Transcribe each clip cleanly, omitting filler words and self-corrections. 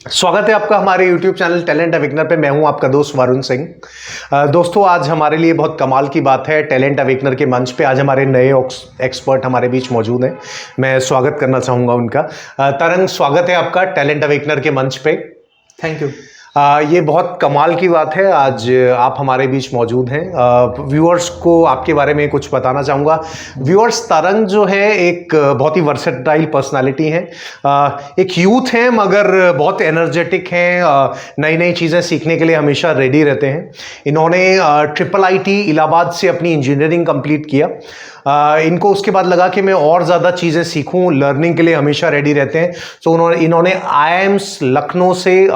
स्वागत है आपका हमारे YouTube चैनल टैलेंट अवेकनर पे। मैं हूं आपका दोस्त वरुण सिंह। दोस्तों, आज हमारे लिए बहुत कमाल की बात है। टैलेंट अवेकनर के मंच पे आज हमारे नए एक्सपर्ट हमारे बीच मौजूद हैं। मैं स्वागत करना चाहूँगा उनका। तरंग, स्वागत है आपका टैलेंट अवेकनर के मंच पे। Thank you. ये बहुत कमाल की बात है, आज आप हमारे बीच मौजूद हैं। व्यूअर्स को आपके बारे में कुछ बताना चाहूँगा। व्यूअर्स, तरंग जो है एक बहुत ही वर्सेटाइल पर्सनालिटी है। एक यूथ हैं मगर बहुत एनर्जेटिक हैं, नई नई चीज़ें सीखने के लिए हमेशा रेडी रहते हैं। इन्होंने IIIT इलाहाबाद से अपनी इंजीनियरिंग कंप्लीट किया। इनको उसके बाद लगा कि मैं और ज़्यादा चीज़ें सीखूं, लर्निंग के लिए हमेशा रेडी रहते हैं। तो इन्होंने IIMS लखनऊ से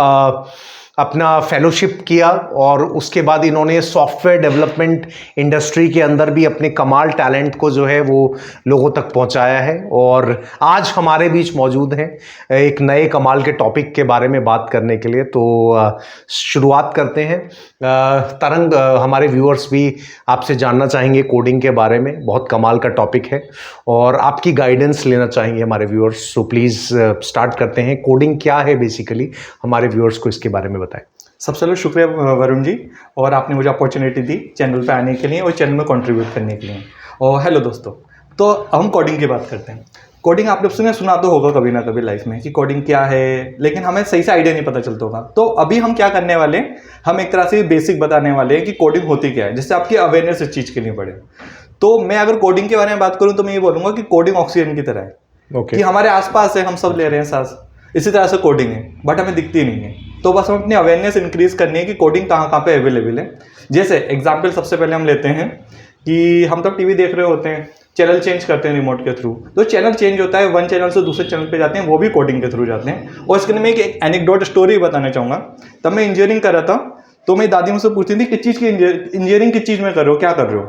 अपना फेलोशिप किया और उसके बाद इन्होंने सॉफ्टवेयर डेवलपमेंट इंडस्ट्री के अंदर भी अपने कमाल टैलेंट को जो है वो लोगों तक पहुंचाया है और आज हमारे बीच मौजूद हैं एक नए कमाल के टॉपिक के बारे में बात करने के लिए। तो शुरुआत करते हैं। तरंग, हमारे व्यूअर्स भी आपसे जानना चाहेंगे कोडिंग के बारे में। बहुत कमाल का टॉपिक है और आपकी गाइडेंस लेना चाहेंगे हमारे व्यूअर्स। सो प्लीज़ स्टार्ट करते हैं। कोडिंग क्या है बेसिकली, हमारे व्यूअर्स को इसके बारे में बताएं। सबसे पहले शुक्रिया वरुण जी, और आपने मुझे अपॉर्चुनिटी दी चैनल पे आने के लिए और चैनल में कंट्रीब्यूट करने के लिए। और हेलो दोस्तों, तो हम कोडिंग की बात करते हैं। कोडिंग आपने सुना तो होगा कभी ना कभी लाइफ में कि कोडिंग क्या है, लेकिन हमें सही से आइडिया नहीं पता चलता होगा। तो अभी हम क्या करने वाले हैं, हम एक तरह से बेसिक बताने वाले हैं कि कोडिंग होती क्या है, जिससे आपकी अवेयरनेस इस चीज़ के लिए बढ़े। तो मैं अगर कोडिंग के बारे में बात करूँ तो मैं ये बोलूँगा कि कोडिंग ऑक्सीजन की तरह है। कि हमारे आसपास है, हम सब ले रहे हैं सांस, इसी तरह से कोडिंग है, बट हमें दिखती नहीं है। तो बस हम अपनी अवेयरनेस इंक्रीज करनी है कि कोडिंग कहाँ कहाँ पे अवेलेबल है। जैसे एग्जांपल सबसे पहले हम लेते हैं कि हम तो टीवी देख रहे होते हैं, चैनल चेंज करते हैं रिमोट के थ्रू। तो चैनल चेंज होता है, वन चैनल से दूसरे चैनल पे जाते हैं, वो भी कोडिंग के थ्रू जाते हैं। और इसके लिए मैं एक एनेक्डोट स्टोरी बताना चाहूँगा। तब मैं इंजीनियरिंग कर रहा था, तो मेरी दादी मुझसे पूछती थी किस चीज़ की इंजीनियरिंग किस चीज़ में कर रहे हो, क्या कर रहे हो।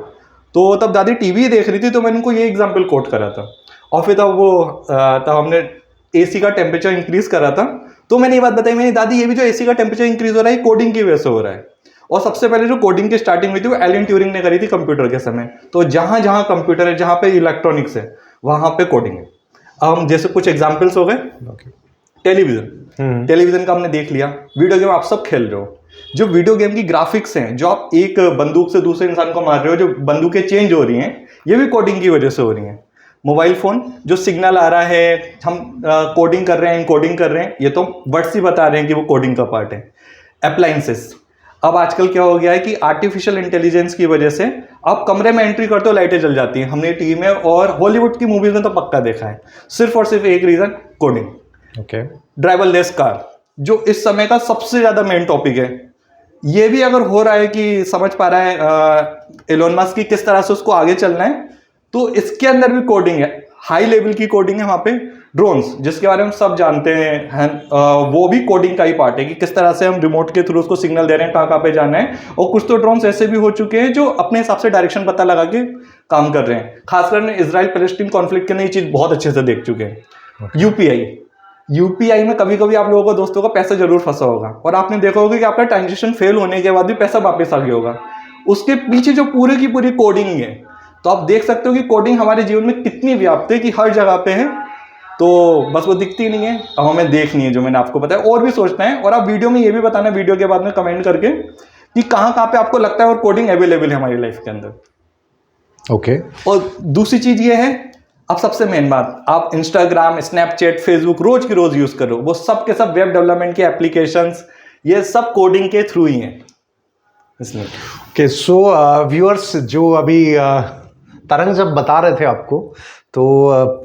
तो तब दादी टीवी देख रही थी, तो मैंने उनको ये एग्जाम्पल कोट करा था। और फिर तब हमने AC का टेम्परेचर इंक्रीज करा था। तो मैंने ये बात बताई, मेरी दादी, ये भी जो AC का टेम्परेचर इंक्रीज हो रहा है कोडिंग की वजह से हो रहा है। और सबसे पहले जो कोडिंग की स्टार्टिंग हुई थी वो एलन ट्यूरिंग ने करी थी कंप्यूटर के समय। तो जहां जहां कंप्यूटर है, जहां पे इलेक्ट्रॉनिक्स है, वहां पे कोडिंग है। अब हम जैसे कुछ एग्जांपल्स हो गए, टेलीविजन का हमने देख लिया। वीडियो गेम आप सब खेल रहे हो, जो वीडियो गेम की ग्राफिक्स हैं, जो आप एक बंदूक से दूसरे इंसान को मार रहे हो, जो बंदूकें चेंज हो रही हैं, ये भी कोडिंग की वजह से हो रही हैं। मोबाइल फोन, जो सिग्नल आ रहा है, हम कोडिंग कर रहे हैं, इनकोडिंग कर रहे हैं, ये तो वर्ड्स ही बता रहे हैं कि वो कोडिंग का पार्ट है। अप्लायंसेस, अब आजकल क्या हो गया है कि आर्टिफिशियल इंटेलिजेंस की वजह से आप कमरे में एंट्री करते हो, लाइटें जल जाती हैं। हमने टीवी में और हॉलीवुड की मूवीज में तो पक्का देखा है, सिर्फ और सिर्फ एक रीजन, कोडिंग। ड्राइवरलेस कार, जो इस समय का सबसे ज्यादा मेन टॉपिक है, ये भी अगर हो रहा है कि समझ पा रहा है एलोन मस्क की किस तरह से उसको आगे चलना है, तो इसके अंदर भी कोडिंग है, हाई लेवल की कोडिंग है। वहां पे ड्रोन्स, जिसके बारे में सब जानते हैं, वो भी कोडिंग का ही पार्ट है कि किस तरह से हम रिमोट के थ्रू उसको सिग्नल दे रहे हैं कहाँ कहाँ पे जाना है। और कुछ तो ड्रोन्स ऐसे भी हो चुके हैं जो अपने हिसाब से डायरेक्शन पता लगा के काम कर रहे हैं। खासकर इजराइल पैलेस्टीन कॉन्फ्लिक्ट के लिए ये चीज बहुत अच्छे से देख चुके हैं। यूपीआई में कभी कभी आप लोगों को, दोस्तों का पैसा जरूर फंसा होगा और आपने देखा होगा कि आपका ट्रांजेक्शन फेल होने के बाद भी पैसा वापस आ गया होगा। उसके पीछे जो पूरी की पूरी कोडिंग है। तो आप देख सकते हो कि कोडिंग हमारे जीवन में कितनी व्याप्त है कि हर जगह पे है। तो बस वो दिखती नहीं है, अब हमें देखनी है, जो मैंने आपको बताया। और भी सोचना है, और आप वीडियो में ये भी बताना, वीडियो के बाद में कमेंट करके, कि कहाँ कहाँ पे आपको लगता है और कोडिंग अवेलेबल है हमारी लाइफ के अंदर। ओके। और दूसरी चीज ये है, अब सबसे मेन बात, आप इंस्टाग्राम, स्नैपचैट, फेसबुक रोज की रोज यूज करो, वो सब के सब वेब डेवलपमेंट के एप्लीकेशंस, ये सब कोडिंग के थ्रू ही हैं। इसलिए ओके, सो व्यूअर्स, जो अभी तरंग जब बता रहे थे आपको, तो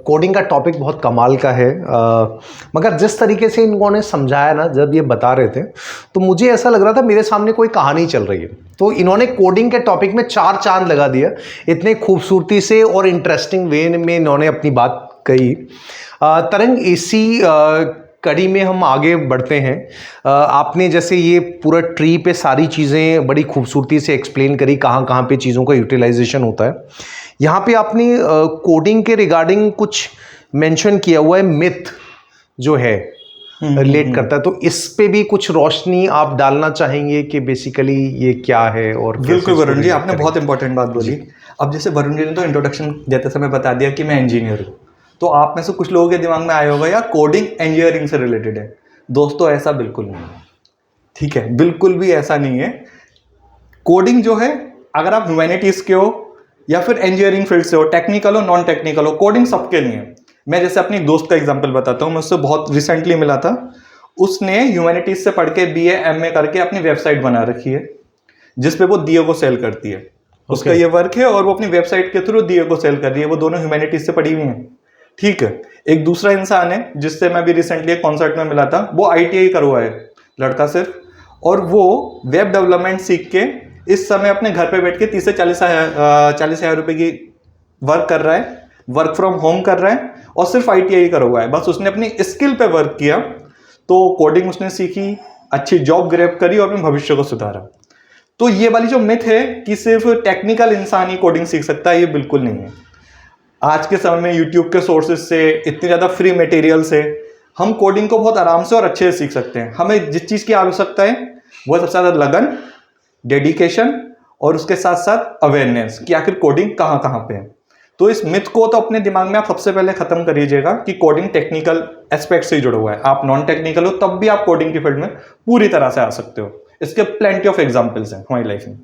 कोडिंग का टॉपिक बहुत कमाल का है। मगर जिस तरीके से इन्होंने समझाया ना, जब ये बता रहे थे, तो मुझे ऐसा लग रहा था मेरे सामने कोई कहानी चल रही है। तो इन्होंने कोडिंग के टॉपिक में 4 चांद लगा दिया, इतने खूबसूरती से और इंटरेस्टिंग वे में इन्होंने अपनी बात कही। तरंग, इसी कड़ी में हम आगे बढ़ते हैं। आपने जैसे ये पूरा ट्री पे सारी चीज़ें बड़ी खूबसूरती से एक्सप्लेन करी, कहाँ कहाँ पे चीज़ों का यूटिलाइजेशन होता है। यहाँ पे आपने कोडिंग के रिगार्डिंग कुछ मेंशन किया हुआ है, मिथ जो है रिलेट करता है। तो इस पे भी कुछ रोशनी आप डालना चाहेंगे कि बेसिकली ये क्या है? और बिल्कुल वरुण जी, आपने बहुत इंपॉर्टेंट बात बोली। अब जैसे वरुण जी ने तो इंट्रोडक्शन देते समय बता दिया कि मैं इंजीनियर हूँ, तो आप में से कुछ लोगों के दिमाग में आया होगा यार कोडिंग इंजीनियरिंग से रिलेटेड है। दोस्तों ऐसा बिल्कुल नहीं है, ठीक है, बिल्कुल भी ऐसा नहीं है। कोडिंग जो है, अगर आप ह्यूमैनिटीज के हो या फिर इंजीनियरिंग फील्ड से हो, टेक्निकल हो नॉन टेक्निकल हो, कोडिंग सबके लिए है। मैं जैसे अपनी दोस्त का एग्जांपल बताता हूँ, मैं उससे बहुत रिसेंटली मिला था। उसने ह्यूमैनिटीज से पढ़ के BA MA करके अपनी वेबसाइट बना रखी है जिसपे वो दिए को सेल करती है। उसका ये वर्क है और वो अपनी वेबसाइट के थ्रू दिए को सेल कर रही है। वो दोनों ह्यूमैनिटीज से पढ़ी हुई हैं, ठीक है। एक दूसरा इंसान है जिससे मैं भी रिसेंटली एक कॉन्सर्ट में मिला था, वो ITI करवा है लड़का सिर्फ, और वो वेब डेवलपमेंट सीख के इस समय अपने घर पे बैठ के 30 से 40,000 रुपए की वर्क कर रहा है, वर्क फ्रॉम होम कर रहा है, और सिर्फ ITI करा हुआ है। बस उसने अपनी स्किल पे वर्क किया, तो कोडिंग उसने सीखी, अच्छी जॉब ग्रैब करी और अपने भविष्य को सुधारा। तो ये वाली जो मिथ है कि सिर्फ टेक्निकल इंसान ही कोडिंग सीख सकता है, ये बिल्कुल नहीं है। आज के समय में यूट्यूब के सोर्सेज से, इतनी ज़्यादा फ्री मटेरियल से हम कोडिंग को बहुत आराम से और अच्छे से सीख सकते हैं। हमें जिस चीज़ की आवश्यकता है वो सबसे ज़्यादा लगन, डेडिकेशन और उसके साथ साथ अवेयरनेस कि आखिर कोडिंग कहाँ कहाँ पे है। तो इस मिथ को तो अपने दिमाग में आप सबसे पहले खत्म करिएगा कि कोडिंग टेक्निकल एस्पेक्ट से ही जुड़ा हुआ है। आप नॉन टेक्निकल हो तब भी आप कोडिंग की फील्ड में पूरी तरह से आ सकते हो। इसके प्लेंटी ऑफ एग्जांपल्स हैं हमारी लाइफ में।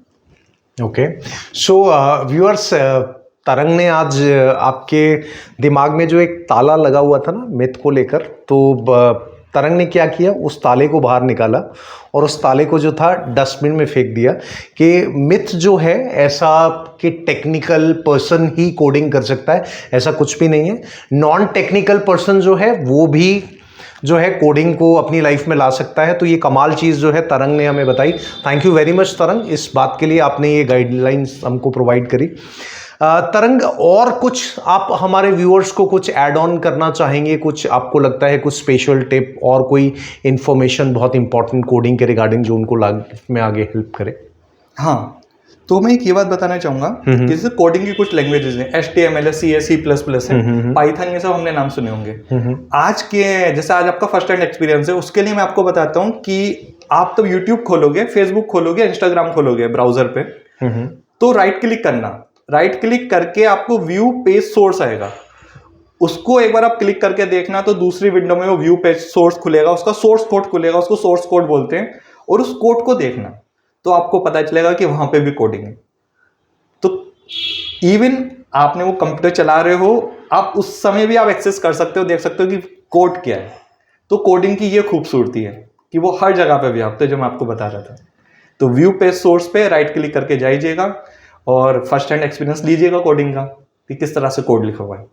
ओके, सो व्यूअर्स, तरंग ने आज आपके दिमाग में जो एक ताला लगा हुआ था ना मिथ को लेकर, तो तरंग ने क्या किया, उस ताले को बाहर निकाला और उस ताले को जो था डस्टबिन में फेंक दिया कि मिथ जो है ऐसा कि टेक्निकल पर्सन ही कोडिंग कर सकता है, ऐसा कुछ भी नहीं है। नॉन टेक्निकल पर्सन जो है वो भी जो है कोडिंग को अपनी लाइफ में ला सकता है। तो ये कमाल चीज़ जो है तरंग ने हमें बताई। थैंक यू वेरी मच तरंग, इस बात के लिए आपने ये गाइडलाइंस हमको प्रोवाइड करी। तरंग, और कुछ आप हमारे व्यूअर्स को कुछ ऐड ऑन करना चाहेंगे? कुछ आपको लगता है कुछ स्पेशल टिप और कोई इन्फॉर्मेशन बहुत इंपॉर्टेंट कोडिंग के रिगार्डिंग जो उनको लाइफ में आगे हेल्प करे? हाँ, तो मैं एक ये बात बताना चाहूंगा कि जैसे कोडिंग की कुछ लैंग्वेजेस हैं, HTML है, C है, C++ है, पाइथन, ये सब हमने नाम सुने होंगे। आज के जैसे आज आपका फर्स्ट हैंड एक्सपीरियंस है, उसके लिए मैं आपको बताता हूँ कि आप तो यूट्यूब खोलोगे, फेसबुक खोलोगे, इंस्टाग्राम खोलोगे ब्राउजर पे, तो राइट क्लिक करना, राइट क्लिक करके आपको व्यू पेज सोर्स आएगा। उसको एक बार आप क्लिक करके देखना तो दूसरी विंडो में वो व्यू पेज सोर्स खुलेगा, उसका सोर्स कोड खुलेगा, उसको सोर्स कोड बोलते हैं, और उस कोड को देखना तो आपको पता चलेगा कि वहां पे भी कोडिंग है। तो इवन आपने वो कंप्यूटर चला रहे हो, आप उस समय भी आप एक्सेस कर सकते हो, देख सकते हो कि कोड क्या है। तो कोडिंग की ये खूबसूरती है कि वो हर जगह पे व्याप्त है, जो मैं आपको बता रहा था। तो व्यू पेज सोर्स पे राइट क्लिक करके जाइएगा और फर्स्ट हैंड एक्सपीरियंस लीजिएगा कोडिंग का कि किस तरह से कोड लिखा हुआ है।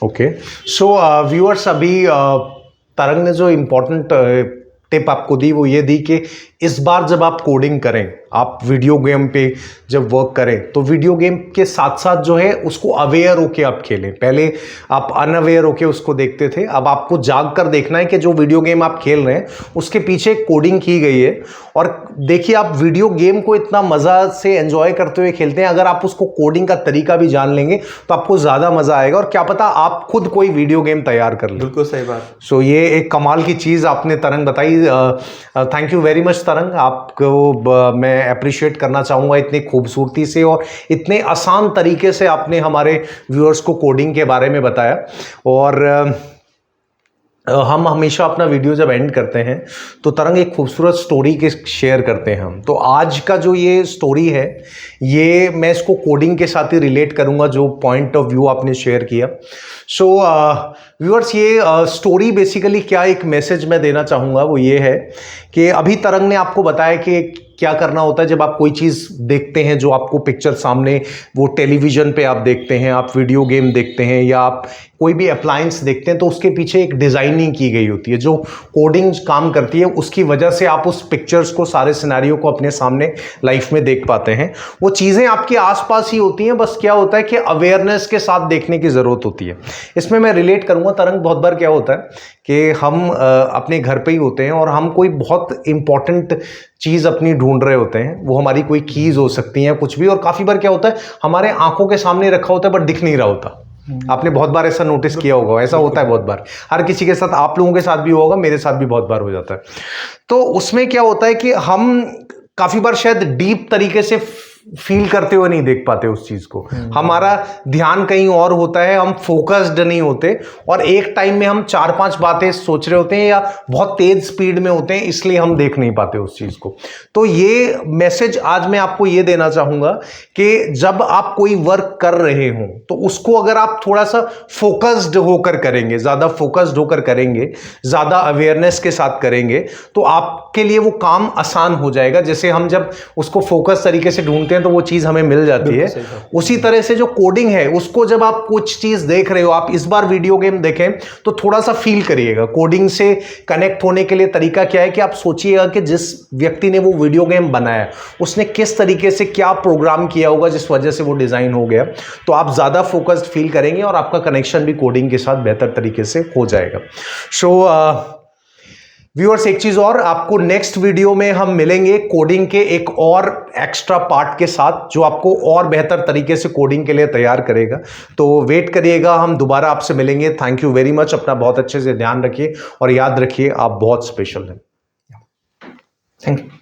ओके, सो व्यूअर्स, अभी तरंग ने जो इम्पोर्टेंट टिप आपको दी वो ये दी कि इस बार जब आप कोडिंग करें, आप वीडियो गेम पे जब वर्क करें, तो वीडियो गेम के साथ साथ जो है उसको अवेयर होके आप खेलें। पहले आप अनअवेयर होके उसको देखते थे, अब आपको जाग कर देखना है कि जो वीडियो गेम आप खेल रहे हैं उसके पीछे कोडिंग की गई है। और देखिए, आप वीडियो गेम को इतना मज़ा से एंजॉय करते हुए खेलते हैं, अगर आप उसको कोडिंग का तरीका भी जान लेंगे तो आपको ज़्यादा मज़ा आएगा और क्या पता आप खुद कोई वीडियो गेम तैयार कर लें। बिल्कुल सही बात। सो ये एक कमाल की चीज़ आपने तरंग बताई। थैंक यू वेरी मच तरंग, आपको मैं अप्रिशिएट करना चाहूँगा इतनी खूबसूरती से और इतने आसान तरीके से आपने हमारे व्यूअर्स को कोडिंग के बारे में बताया। और हम हमेशा अपना वीडियो जब एंड करते हैं तो तरंग एक खूबसूरत स्टोरी के शेयर करते हैं हम। तो आज का जो ये स्टोरी है, ये मैं इसको कोडिंग के साथ ही रिलेट करूँगा, जो पॉइंट ऑफ व्यू आपने शेयर किया। सो व्यूअर्स, ये स्टोरी बेसिकली क्या एक मैसेज मैं देना चाहूँगा वो ये है कि अभी तरंग ने आपको बताया कि क्या करना होता है जब आप कोई चीज़ देखते हैं, जो आपको पिक्चर सामने वो टेलीविज़न पे आप देखते हैं, आप वीडियो गेम देखते हैं या आप कोई भी अप्लायंस देखते हैं, तो उसके पीछे एक डिज़ाइनिंग की गई होती है जो कोडिंग काम करती है। उसकी वजह से आप उस पिक्चर्स को, सारे सिनेरियो को अपने सामने लाइफ में देख पाते हैं। वो चीज़ें आपके आसपास ही होती हैं, बस क्या होता है कि अवेयरनेस के साथ देखने की ज़रूरत होती है। इसमें मैं रिलेट करूँगा तरंग, बहुत बार क्या होता है कि हम अपने घर पे ही होते हैं और हम कोई बहुत इंपॉर्टेंट चीज़ अपनी ढूंढ रहे होते हैं, वो हमारी कोई कीज़ हो सकती हैं, कुछ भी, और काफ़ी बार क्या होता है हमारे आंखों के सामने रखा होता है बट दिख नहीं रहा होता। आपने बहुत बार ऐसा नोटिस किया होगा, ऐसा होता है बहुत बार, हर किसी के साथ, आप लोगों के साथ भी होगा, मेरे साथ भी बहुत बार हो जाता है। तो उसमें क्या होता है कि हम काफ़ी बार शायद डीप तरीके से फील करते हुए नहीं देख पाते उस चीज को। हमारा ध्यान कहीं और होता है, हम फोकस्ड नहीं होते और एक टाइम में हम 4-5 बातें सोच रहे होते हैं या बहुत तेज स्पीड में होते हैं, इसलिए हम देख नहीं पाते उस चीज को। तो ये मैसेज आज मैं आपको ये देना चाहूंगा कि जब आप कोई वर्क कर रहे हो तो उसको अगर आप थोड़ा सा फोकस्ड होकर करेंगे, ज्यादा फोकस्ड होकर करेंगे, ज्यादा अवेयरनेस के साथ करेंगे, तो आपके लिए वो काम आसान हो जाएगा। जैसे हम जब उसको फोकस तरीके से ढूंढते हैं तो वो चीज हमें मिल जाती है। उसी तरह से जो कोडिंग है उसको जब आप कुछ चीज देख रहे हो, आप इस बार वीडियो गेम देखें तो थोड़ा सा फील करिएगा। कोडिंग से कनेक्ट होने के लिए तरीका क्या है कि आप सोचिएगा कि जिस व्यक्ति ने वो वीडियो गेम बनाया उसने किस तरीके से क्या प्रोग्राम किया होगा जिस वजह से वो डिजाइन हो गया। तो आप ज्यादा फोकस्ड फील करेंगे और आपका कनेक्शन भी कोडिंग के साथ बेहतर तरीके से हो जाएगा। व्यूअर्स, एक चीज और, आपको नेक्स्ट वीडियो में हम मिलेंगे कोडिंग के एक और एक्स्ट्रा पार्ट के साथ जो आपको और बेहतर तरीके से कोडिंग के लिए तैयार करेगा। तो वेट करिएगा, हम दोबारा आपसे मिलेंगे। Thank you very much. अपना बहुत अच्छे से ध्यान रखिए और याद रखिए आप बहुत स्पेशल हैं। Thank you.